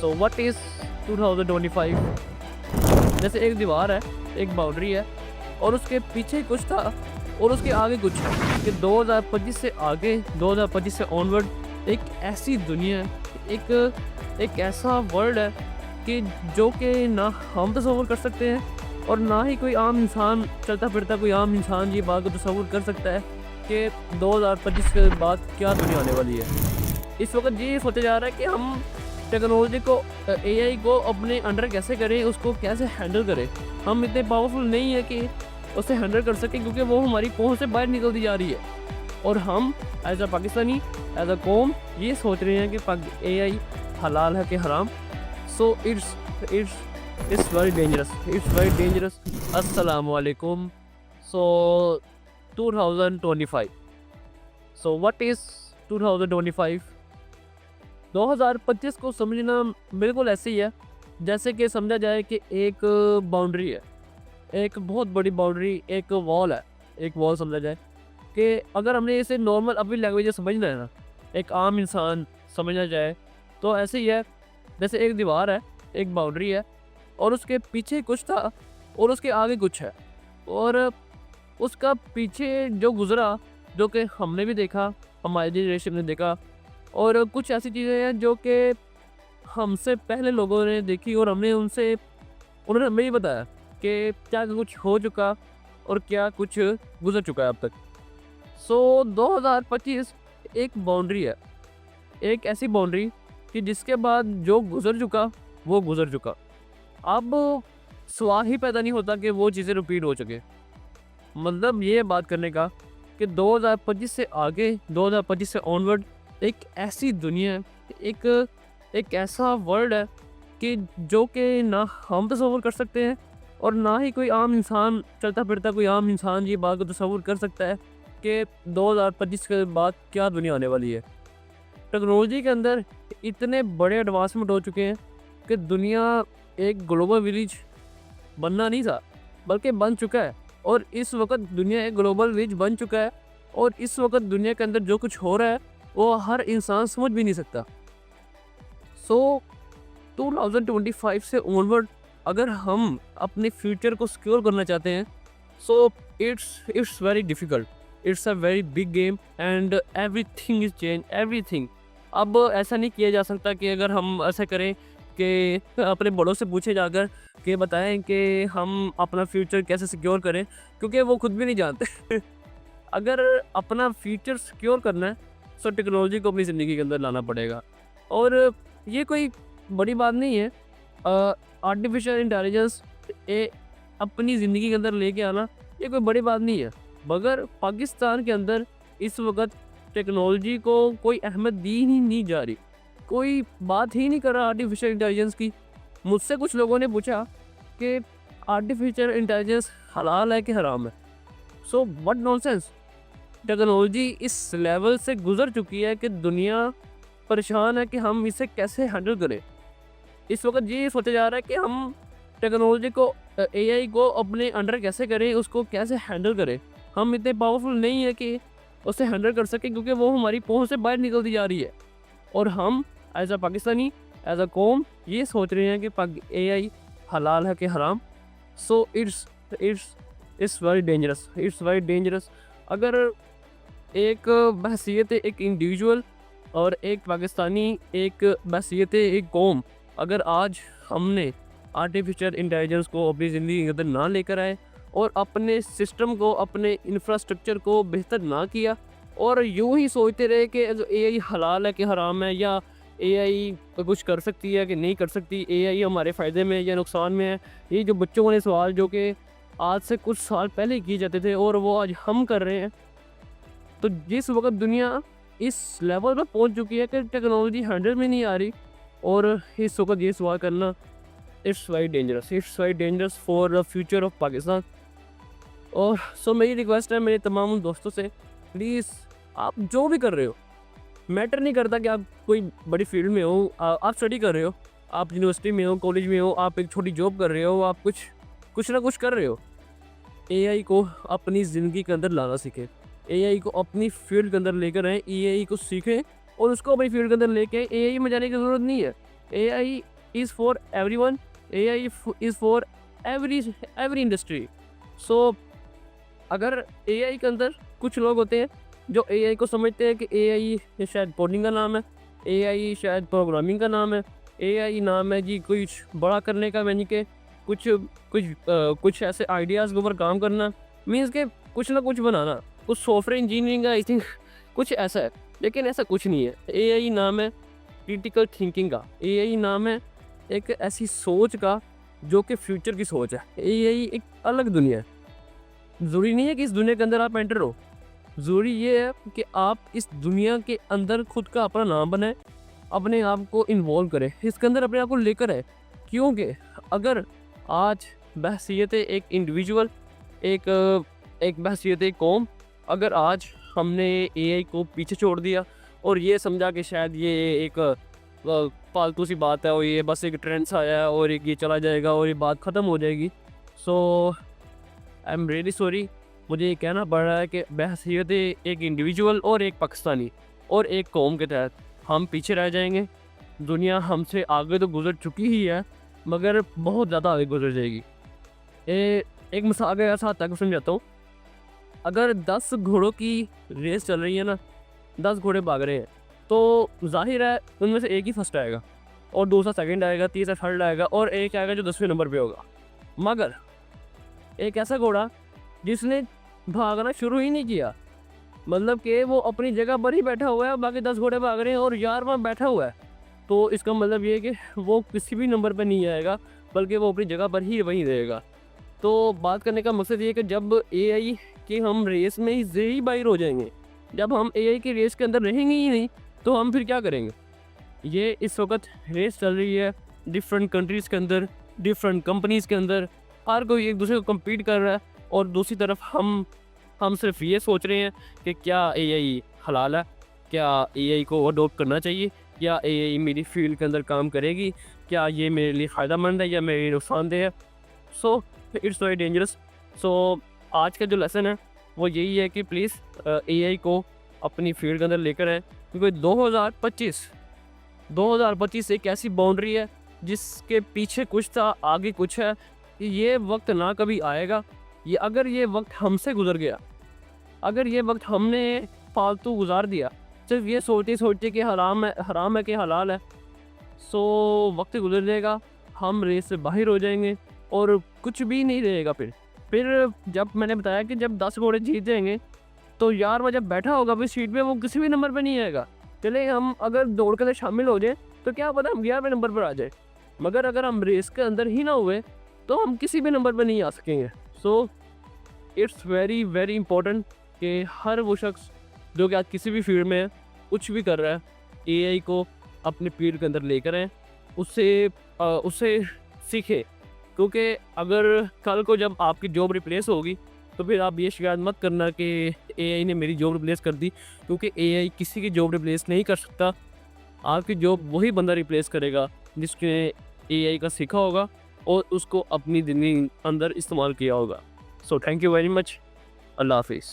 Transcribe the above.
So what is 2025? जैसे एक दीवार है, एक बाउंड्री है और उसके पीछे कुछ था और उसके आगे कुछ है कि 2025 से आगे, 2025 से ऑनवर्ड एक ऐसी दुनिया है, एक ऐसा वर्ल्ड है कि जो कि ना हम तसव्वुर कर सकते हैं और ना ही कोई आम इंसान, चलता फिरता कोई आम इंसान ये बात को तसव्वुर कर सकता है कि 2025 के बाद क्या दुनिया आने वाली है। इस वक्त ये सोचा जा रहा है कि हम टेक्नोलॉजी को, एआई को अपने अंडर कैसे करें, उसको कैसे हैंडल करें। हम इतने पावरफुल नहीं है कि उसे हैंडल कर सकें क्योंकि वो हमारी पहुंच से बाहर निकलती जा रही है। और हम as a Pakistani, as a कौम ये सोच रहे हैं कि एआई हलाल है कि हराम। सो इट्स वेरी डेंजरस। अस्सलाम वालेकुम। सो 2025, सो व्हाट इज़ 2025? 2025 को समझना बिल्कुल ऐसे ही है जैसे कि समझा जाए कि एक बाउंड्री है, एक बहुत बड़ी बाउंड्री, एक वॉल है, एक वॉल समझा जाए कि अगर हमने इसे नॉर्मल अपनी लैंग्वेज में समझना है ना, एक आम इंसान समझना जाए तो ऐसे ही है। जैसे एक दीवार है, एक बाउंड्री है और उसके पीछे कुछ था और उसके आगे कुछ है और उसका पीछे जो गुज़रा, जो कि हमने भी देखा, हमारी जनरेशन ने देखा, और कुछ ऐसी चीज़ें हैं जो कि हमसे पहले लोगों ने देखी और उन्होंने हमें ही बताया कि क्या कुछ हो चुका और क्या कुछ गुजर चुका है अब तक। सो 2025 एक बाउंड्री है, एक ऐसी बाउंड्री कि जिसके बाद जो गुजर चुका वो गुजर चुका। अब सवाल ही पैदा नहीं होता कि वो चीज़ें रिपीट हो सके। मतलब ये बात करने का कि 2025 से आगे, 2025 से ऑनवर्ड एक ऐसी दुनिया है, एक ऐसा वर्ल्ड है कि जो कि ना हम तसव्वुर कर सकते हैं और ना ही कोई आम इंसान, चलता फिरता कोई आम इंसान ये बात को तसव्वुर कर सकता है कि 2025 के बाद क्या दुनिया आने वाली है। टेक्नोलॉजी के अंदर इतने बड़े एडवांसमेंट हो चुके हैं कि दुनिया एक ग्लोबल विलेज बनना नहीं था बल्कि बन चुका है। और इस वक्त दुनिया एक ग्लोबल विलेज बन चुका है और इस वक्त दुनिया के अंदर जो कुछ हो रहा है वो हर इंसान समझ भी नहीं सकता। सो 2025 से ऑनवर्ड अगर हम अपने फ्यूचर को सिक्योर करना चाहते हैं, सो it's very difficult, it's a very big game and everything is change, everything. अब ऐसा नहीं किया जा सकता कि अगर हम ऐसा करें कि अपने बड़ों से पूछे जाकर कि बताएं कि हम अपना फ्यूचर कैसे सिक्योर करें, क्योंकि वो खुद भी नहीं जानते। अगर अपना फ्यूचर सिक्योर करना है सो टेक्नोलॉजी को अपनी ज़िंदगी के अंदर लाना पड़ेगा। और ये कोई बड़ी बात नहीं है, आर्टिफिशियल इंटेलिजेंस अपनी ज़िंदगी के अंदर लेके आना ये कोई बड़ी बात नहीं है। मगर पाकिस्तान के अंदर इस वक्त टेक्नोलॉजी को कोई अहमियत दी ही नहीं जा रही, कोई बात ही नहीं कर रहा आर्टिफिशियल इंटेलिजेंस की। मुझसे कुछ लोगों ने पूछा कि आर्टिफिशियल इंटेलिजेंस हलाल है कि हराम है। So what nonsense. टेक्नोलॉजी इस लेवल से गुजर चुकी है कि दुनिया परेशान है कि हम इसे कैसे हैंडल करें। इस वक्त ये सोचा जा रहा है कि हम टेक्नोलॉजी को, एआई को अपने अंडर कैसे करें, उसको कैसे हैंडल करें। हम इतने पावरफुल नहीं है कि उसे हैंडल कर सकें क्योंकि वो हमारी पहुंच से बाहर निकलती जा रही है। और हम as a Pakistani, as a कौम ये सोच रहे हैं कि एआई हलाल है कि हराम। सो इट्स वेरी डेंजरस। अगर एक बहसीयत एक इंडिविजुअल और एक पाकिस्तानी, एक बहसीयत एक कौम, अगर आज हमने आर्टिफिशियल इंटेलिजेंस को अपनी ज़िंदगी के अंदर ना लेकर आए और अपने सिस्टम को, अपने इंफ्रास्ट्रक्चर को बेहतर ना किया और यूं ही सोचते रहे कि एआई हलाल है कि हराम है, या एआई कुछ कर सकती है कि नहीं कर सकती, एआई हमारे फ़ायदे में या नुकसान में है। ये जो बच्चों वाले सवाल जो कि आज से कुछ साल पहले किए जाते थे और वो आज हम कर रहे हैं, तो जिस वक्त दुनिया इस लेवल पर पहुंच चुकी है कि टेक्नोलॉजी हैंडल में नहीं आ रही और इस वक्त ये सवाल करना it's very dangerous for the future of Pakistan. और सो मेरी रिक्वेस्ट है मेरे तमाम दोस्तों से, प्लीज़ आप जो भी कर रहे हो, मैटर नहीं करता कि आप कोई बड़ी फील्ड में हो, आप स्टडी कर रहे हो, आप यूनिवर्सिटी में हो, कॉलेज में हो, आप एक छोटी जॉब कर रहे हो, आप कुछ ना कुछ कर रहे हो, एआई को अपनी ज़िंदगी के अंदर लाना सीखें, एआई को अपनी फील्ड के अंदर लेकर आएँ, एआई को सीखें और उसको अपनी फील्ड के अंदर लेके एआई में जाने की ज़रूरत नहीं है। AI is for everyone, AI is for every industry. So अगर AI के अंदर कुछ लोग होते हैं जो AI को समझते हैं कि AI शायद कोडिंग का नाम है, AI शायद प्रोग्रामिंग का नाम है, AI नाम है जी कुछ बड़ा करने का, यानी कि कुछ ऐसे आइडियाज़ के ऊपर काम करना, मीन्स के कुछ ना कुछ बनाना, कुछ सॉफ्टवेयर इंजीनियरिंग का आई थिंक कुछ ऐसा है। लेकिन ऐसा कुछ नहीं है। AI नाम है क्रिटिकल थिंकिंग का, AI नाम है एक ऐसी सोच का जो कि फ्यूचर की सोच है। AI एक अलग दुनिया है। ज़रूरी नहीं है कि इस दुनिया के अंदर आप एंटर हो, ज़रूरी ये है कि आप इस दुनिया के अंदर खुद का अपना नाम बनाएं, अपने आप को इन्वॉल्व करें, इसके अंदर अपने आप को लेकर आए। क्योंकि अगर आज बहसीयत एक इंडिविजुअल, एक बहसीयत एक कौम, अगर आज हमने AI को पीछे छोड़ दिया और ये समझा कि शायद ये एक फालतू सी बात है और ये बस एक ट्रेंड सा आया है और ये चला जाएगा और ये बात ख़त्म हो जाएगी, सो आई एम रियली सॉरी, मुझे ये कहना पड़ रहा है कि बहसीयत एक इंडिविजुअल और एक पाकिस्तानी और एक कौम के तहत हम पीछे रह जाएंगे। दुनिया हमसे आगे तो गुजर चुकी ही है, मगर बहुत ज़्यादा आगे गुजर जाएगी। एक मिसाल के साथ तक समझाता हूँ। अगर 10 घोड़ों की रेस चल रही है ना, 10 घोड़े भाग रहे हैं, तो जाहिर है उनमें से एक ही फर्स्ट आएगा और दूसरा सेकंड आएगा, तीसरा थर्ड आएगा और एक आएगा जो 10वें नंबर पे होगा। मगर एक ऐसा घोड़ा जिसने भागना शुरू ही नहीं किया, मतलब कि वो अपनी जगह पर ही बैठा हुआ है, बाकी 10 घोड़े भाग रहे हैं और 11वां बैठा हुआ है, तो इसका मतलब ये है कि वो किसी भी नंबर पर नहीं आएगा, बल्कि वो अपनी जगह पर ही वहीं रहेगा। तो बात करने का मकसद ये है कि जब AI की हम रेस में ही बाहर हो जाएंगे, जब हम AI की रेस के अंदर रहेंगे ही नहीं, तो हम फिर क्या करेंगे। ये इस वक्त रेस चल रही है डिफरेंट कंट्रीज़ के अंदर, डिफरेंट कंपनीज़ के अंदर, हर कोई एक दूसरे को कम्पीट कर रहा है और दूसरी तरफ हम सिर्फ ये सोच रहे हैं कि क्या AI हलाल है, क्या AI को अडोप्ट करना चाहिए, क्या AI मेरी फील्ड के अंदर काम करेगी, क्या ये मेरे लिए फ़ायदेमंद है या मेरे लिए नुकसानदेह है। So it's very dangerous. So आज का जो लेसन है वो यही है कि प्लीज़ AI को अपनी फील्ड के अंदर लेकर आए, क्योंकि 2025 एक ऐसी बाउंड्री है जिसके पीछे कुछ था, आगे कुछ है। ये वक्त ना कभी आएगा। ये अगर ये वक्त हमसे गुजर गया, अगर ये वक्त हमने फालतू गुजार दिया सिर्फ ये सोचते कि हराम है कि हलाल है, सो वक्त गुजर जाएगा, हम रेस से बाहर हो जाएंगे और कुछ भी नहीं रहेगा। फिर जब मैंने बताया कि जब 10 घोड़े जीत जाएंगे, तो यार वो जब बैठा होगा फिर सीट पे, वो किसी भी नंबर पे नहीं आएगा। चले हम अगर दौड़ के अंदर शामिल हो जाए तो क्या पता हम 11वें नंबर पर आ जाए, मगर अगर हम रेस के अंदर ही ना हुए तो हम किसी भी नंबर पर नहीं आ सकेंगे। सो इट्स वेरी वेरी इंपॉर्टेंट कि हर वो शख्स जो कि आज किसी भी फील्ड में है, कुछ भी कर रहा है, AI को अपने फील्ड के अंदर लेकर आए, उससे सीखे। क्योंकि अगर कल को जब आपकी जॉब रिप्लेस होगी तो फिर आप ये शिकायत मत करना कि AI ने मेरी जॉब रिप्लेस कर दी, क्योंकि AI किसी की जॉब रिप्लेस नहीं कर सकता। आपकी जॉब वही बंदा रिप्लेस करेगा जिसने AI का सीखा होगा और उसको अपनी ज़िंदगी अंदर इस्तेमाल किया होगा। So thank you very much. Allah हाफिज़।